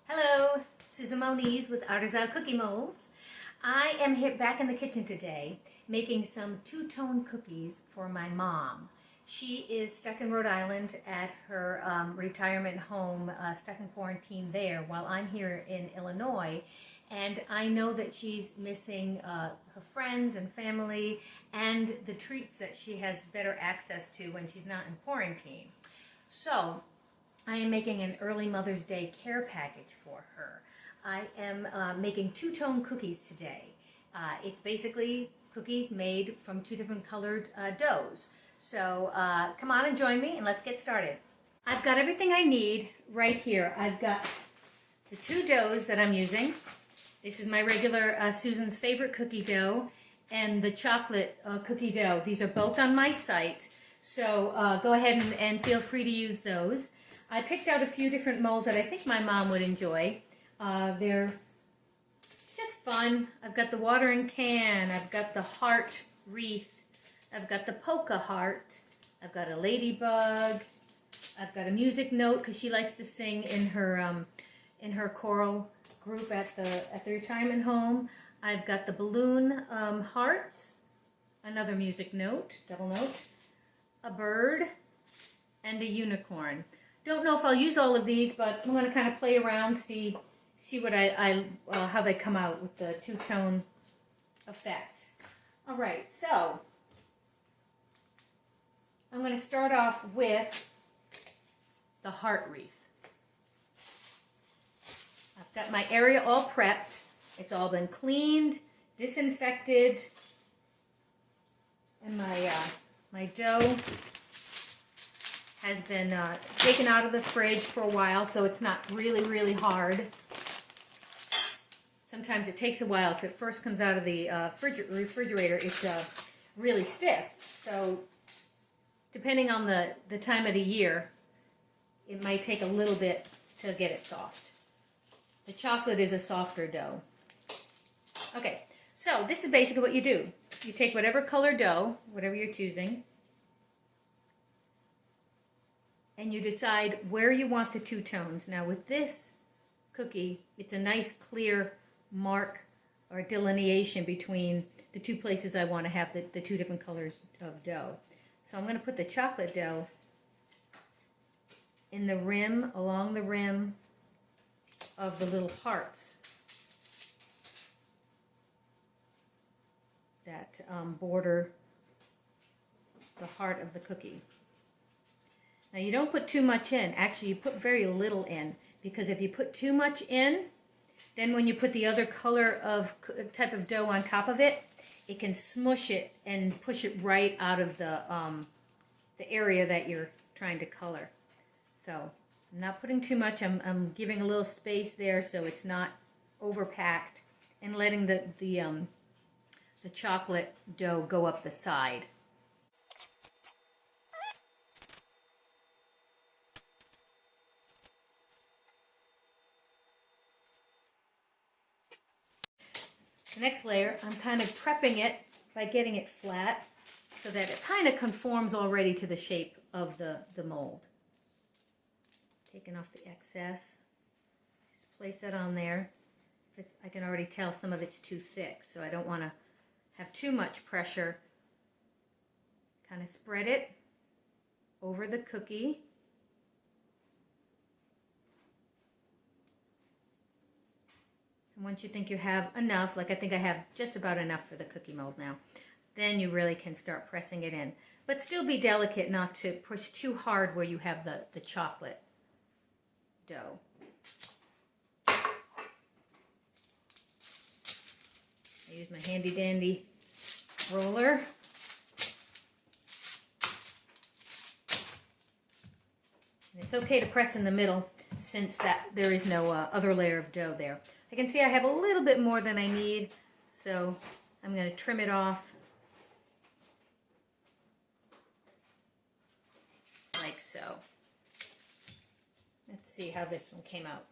Hello, Susan Moniz with Artesão Cookie Molds. I am here back in the kitchen today making some two-tone cookies for my mom. She is stuck in Rhode Island at her retirement home, stuck in quarantine there, while I'm here in Illinois. And I know that she's missing her friends and family and the treats that she has better access to when she's not in quarantine. So I am making an early Mother's Day care package for her. I am making two-tone cookies today. It's basically cookies made from two different colored doughs. So come on and join me and let's get started. I've got everything I need right here. I've got the two doughs that I'm using. This is my regular Susan's favorite cookie dough and the chocolate cookie dough. These are both on my site. So go ahead and feel free to use those. I picked out a few different molds that I think my mom would enjoy. They're just fun. I've got the watering can, I've got the heart wreath, I've got the polka heart, I've got a ladybug, I've got a music note because she likes to sing in her choral group at the retirement home. I've got the balloon hearts, another music note, double note, a bird, and a unicorn. Don't know if I'll use all of these, but I'm going to kind of play around, see what how they come out with the two-tone effect. All right, so I'm going to start off with the heart wreath. I've got my area all prepped. It's all been cleaned, disinfected, and my dough has been taken out of the fridge for a while, so it's not really hard. Sometimes it takes a while. If it first comes out of the refrigerator, it's really stiff. So depending on the time of the year, it might take a little bit to get it soft. The chocolate is a softer dough. Okay, so this is basically what you do. You take whatever color dough, whatever you're choosing, and you decide where you want the two tones. Now with this cookie, it's a nice clear mark or delineation between the two places I want to have the two different colors of dough. So I'm going to put the chocolate dough in the rim, along the rim of the little hearts that border the heart of the cookie. Now you don't put too much in. Actually, you put very little in, because if you put too much in, then when you put the other color of type of dough on top of it, it can smush it and push it right out of the area that you're trying to color. So I'm not putting too much. I'm giving a little space there so it's not overpacked, and letting the chocolate dough go up the side. The next layer, I'm kind of prepping it by getting it flat so that it kind of conforms already to the shape of the mold. Taking off the excess, just place that on there. I can already tell some of it's too thick, so I don't want to have too much pressure. Kind of spread it over the cookie. And once you think you have enough, like I think I have just about enough for the cookie mold now, then you really can start pressing it in. But still be delicate not to push too hard where you have the chocolate dough. I use my handy dandy roller. And it's okay to press in the middle since there is no other layer of dough there. I can see I have a little bit more than I need, so I'm going to trim it off like so. Let's see how this one came out.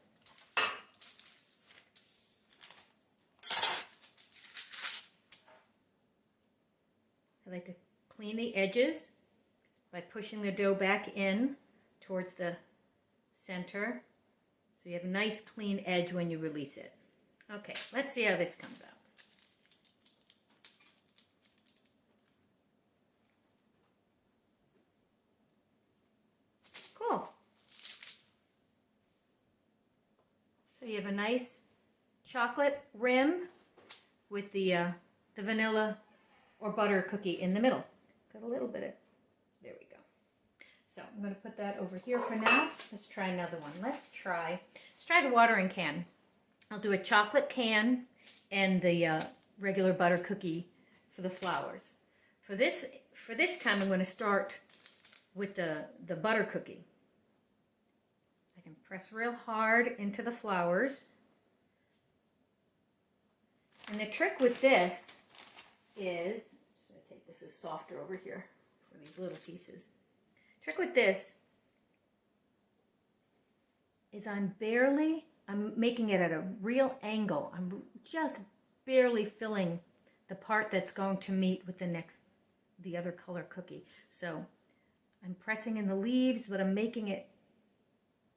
I like to clean the edges by pushing the dough back in towards the center So you have a nice clean edge when you release it. Okay, let's see how this comes out. Cool. So you have a nice chocolate rim with the vanilla or butter cookie in the middle. Got a little bit of, there we go. So I'm going to put that over here for now. Let's try another one. Let's try the watering can. I'll do a chocolate can and the regular butter cookie for the flowers. For this time, I'm going to start with the butter cookie. I can press real hard into the flowers. And the trick with this is, I'm going to take this is softer over here for these little pieces. Trick with this is I'm making it at a real angle. I'm just barely filling the part that's going to meet with the other color cookie. So I'm pressing in the leaves, but I'm making it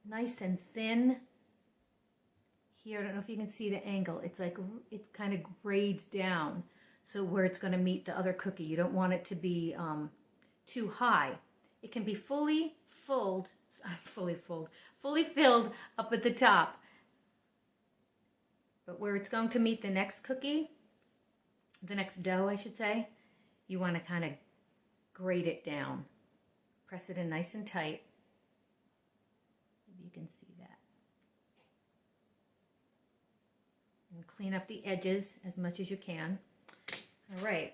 nice and thin. Here, I don't know if you can see the angle. It's like, it kind of grades down. So where it's going to meet the other cookie. You don't want it to be too high. It can be fully filled up at the top. But where it's going to meet the next cookie, the next dough, I should say, you want to kind of grate it down. Press it in nice and tight. Maybe you can see that. And clean up the edges as much as you can. All right.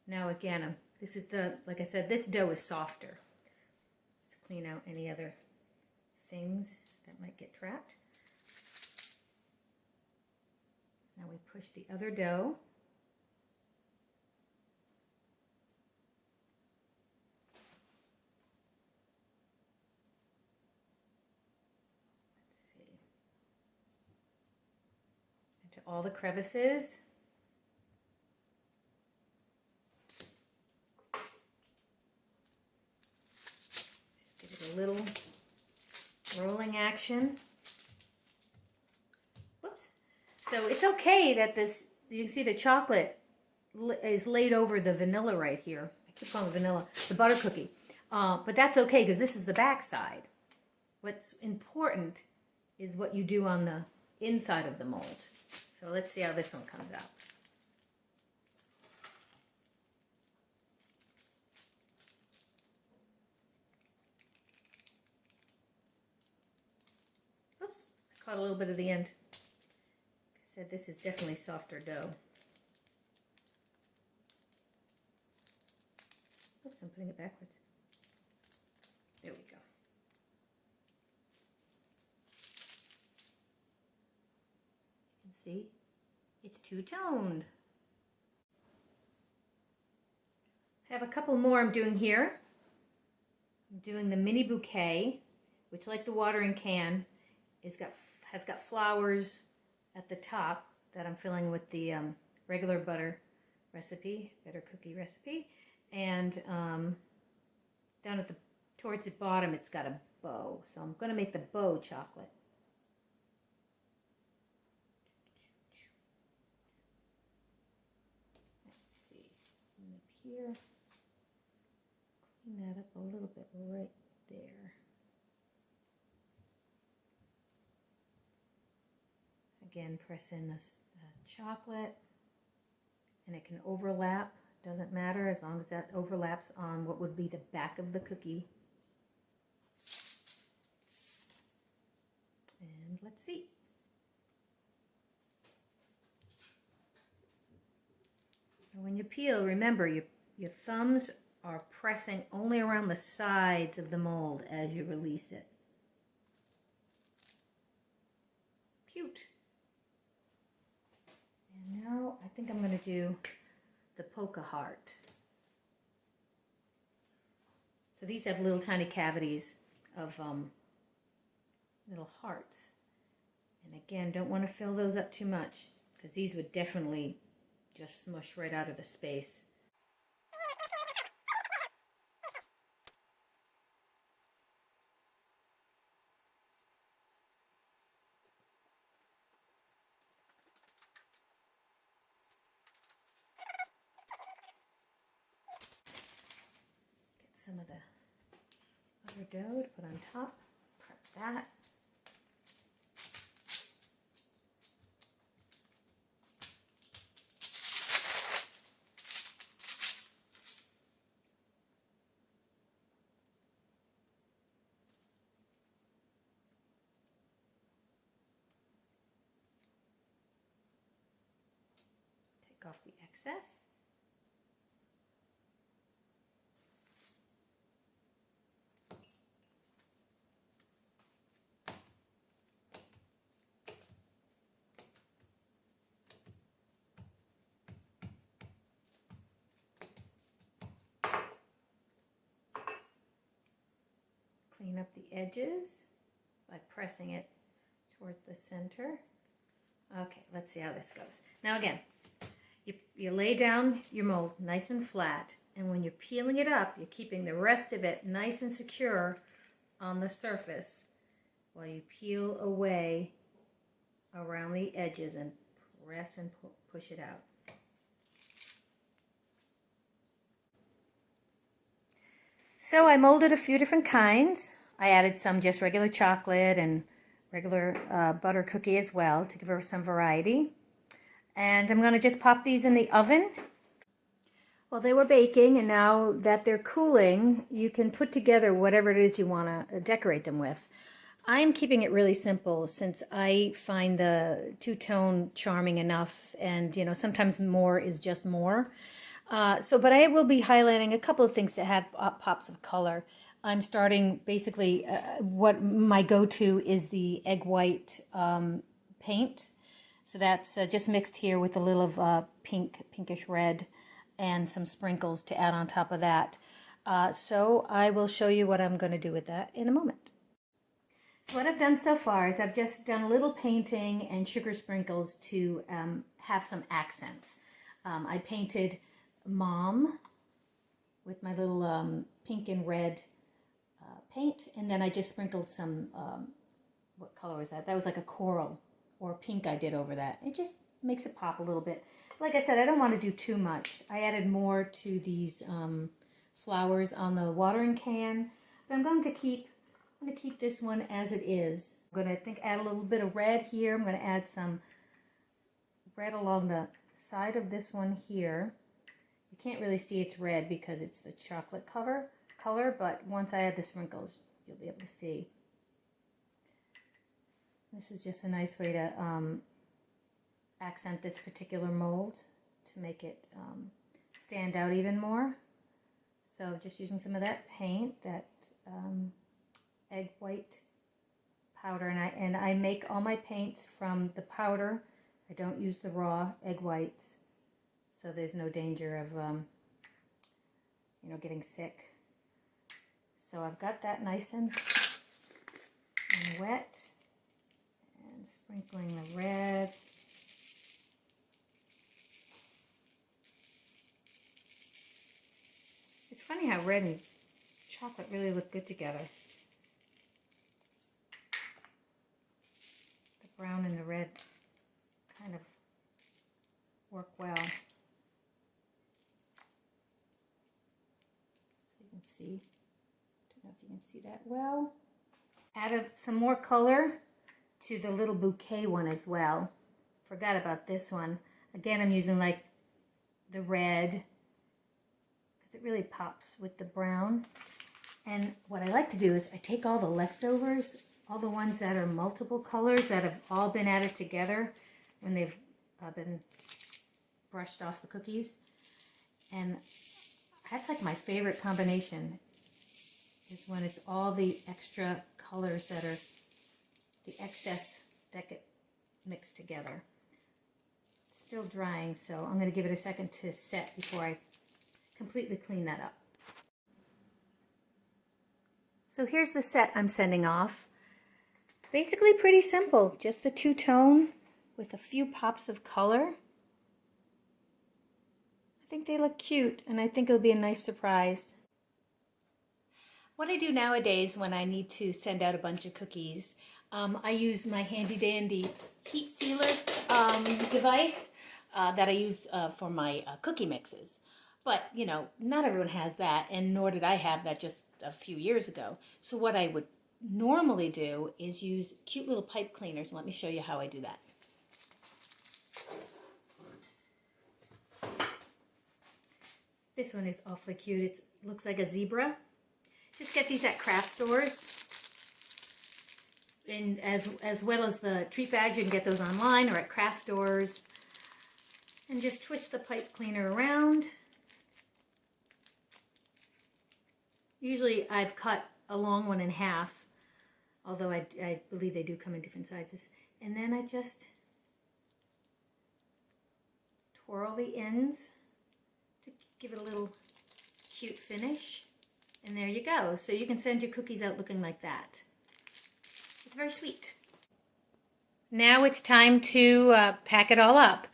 Now again, this is like I said, this dough is softer. Let's clean out any other things that might get trapped. Now we push the other dough. Let's see. Into all the crevices. Just give it a little rolling action. So it's okay that you can see the chocolate is laid over the vanilla right here. I keep calling it vanilla, the butter cookie. But that's okay because this is the back side. What's important is what you do on the inside of the mold. So let's see how this one comes out. Oops, I caught a little bit of the end. This is definitely softer dough. Oops, I'm putting it backwards. There we go. You can see it's two-toned. I have a couple more I'm doing here. I'm doing the mini bouquet, which, like the watering can, has got flowers at the top that I'm filling with the regular butter cookie recipe, and down at towards the bottom it's got a bow. So I'm going to make the bow chocolate. Let's see, up here, clean that up a little bit right there. Again, press in the chocolate, and it can overlap. Doesn't matter as long as that overlaps on what would be the back of the cookie. And let's see. And when you peel, remember your thumbs are pressing only around the sides of the mold as you release it. Cute. And now I think I'm going to do the polka heart. So these have little tiny cavities of little hearts. And again, don't want to fill those up too much because these would definitely just smush right out of the space. some of the other dough to put on top. Prep that. Take off the excess. Clean up the edges by pressing it towards the center. Okay, let's see how this goes. Now again, you lay down your mold nice and flat, and when you're peeling it up, you're keeping the rest of it nice and secure on the surface while you peel away around the edges and press and push it out. So I molded a few different kinds. I added some just regular chocolate and regular butter cookie as well to give her some variety. And I'm going to just pop these in the oven. Well, they were baking, and now that they're cooling, you can put together whatever it is you want to decorate them with. I'm keeping it really simple since I find the two-tone charming enough, and you know, sometimes more is just more. But I will be highlighting a couple of things that have pops of color. I'm starting basically, what my go-to is the egg white paint. So that's just mixed here with a little of pinkish red and some sprinkles to add on top of that. So I will show you what I'm going to do with that in a moment. So what I've done so far is I've just done a little painting and sugar sprinkles to have some accents. I painted Mom with my little pink and red paint, and then I just sprinkled some, what color was that? That was like a coral or pink I did over that. It just makes it pop a little bit. Like I said, I don't want to do too much. I added more to these flowers on the watering can, but I'm going to keep this one as it is. I'm going to add a little bit of red here. I'm going to add some red along the side of this one here. You can't really see it's red because it's the chocolate color, but once I add the sprinkles, you'll be able to see. This is just a nice way to accent this particular mold to make it stand out even more. So just using some of that paint, that egg white powder, and I make all my paints from the powder. I don't use the raw egg whites, so there's no danger of getting sick. So I've got that nice and wet, and sprinkling the red. It's funny how red and chocolate really look good together. The brown and the red kind of work well. So you can see, I don't know if you can see that well. Added some more color to the little bouquet one as well. Forgot about this one. Again, I'm using like the red because it really pops with the brown. And what I like to do is I take all the leftovers, all the ones that are multiple colors that have all been added together when they've been brushed off the cookies. And that's like my favorite combination, is when it's all the extra colors that are the excess that get mixed together. It's still drying, so I'm going to give it a second to set before I completely clean that up. So here's the set I'm sending off. Basically pretty simple, just the two-tone with a few pops of color. I think they look cute, and I think it'll be a nice surprise. What I do nowadays when I need to send out a bunch of cookies, I use my handy-dandy heat sealer device that I use for my cookie mixes. But, you know, not everyone has that, and nor did I have that just a few years ago. So what I would normally do is use cute little pipe cleaners. Let me show you how I do that. This one is awfully cute. It looks like a zebra. Just get these at craft stores. And as well as the treat bags, you can get those online or at craft stores. And just twist the pipe cleaner around. Usually I've cut a long one in half, although I believe they do come in different sizes. And then I just twirl the ends to give it a little cute finish. And there you go. So you can send your cookies out looking like that. It's very sweet. Now it's time to pack it all up.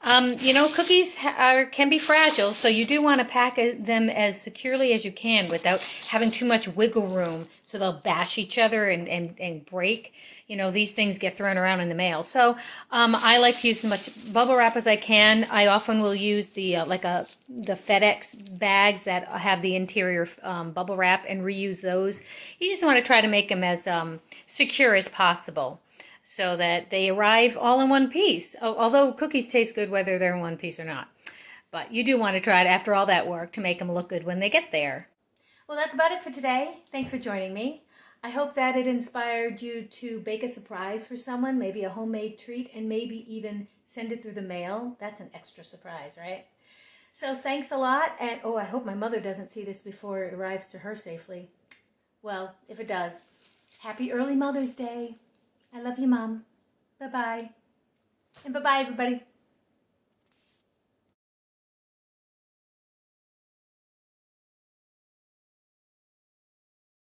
You know, cookies can be fragile, so you do want to pack them as securely as you can without having too much wiggle room so they'll bash each other and break. You know, these things get thrown around in the mail. So I like to use as much bubble wrap as I can. I often will use the the FedEx bags that have the interior bubble wrap and reuse those. You just want to try to make them as secure as possible, so that they arrive all in one piece. Although cookies taste good whether they're in one piece or not. But you do want to try it after all that work to make them look good when they get there. Well, that's about it for today. Thanks for joining me. I hope that it inspired you to bake a surprise for someone, maybe a homemade treat, and maybe even send it through the mail. That's an extra surprise, right? So thanks a lot. And oh, I hope my mother doesn't see this before it arrives to her safely. Well, if it does, happy early Mother's Day. I love you, Mom. Bye-bye. And bye-bye, everybody.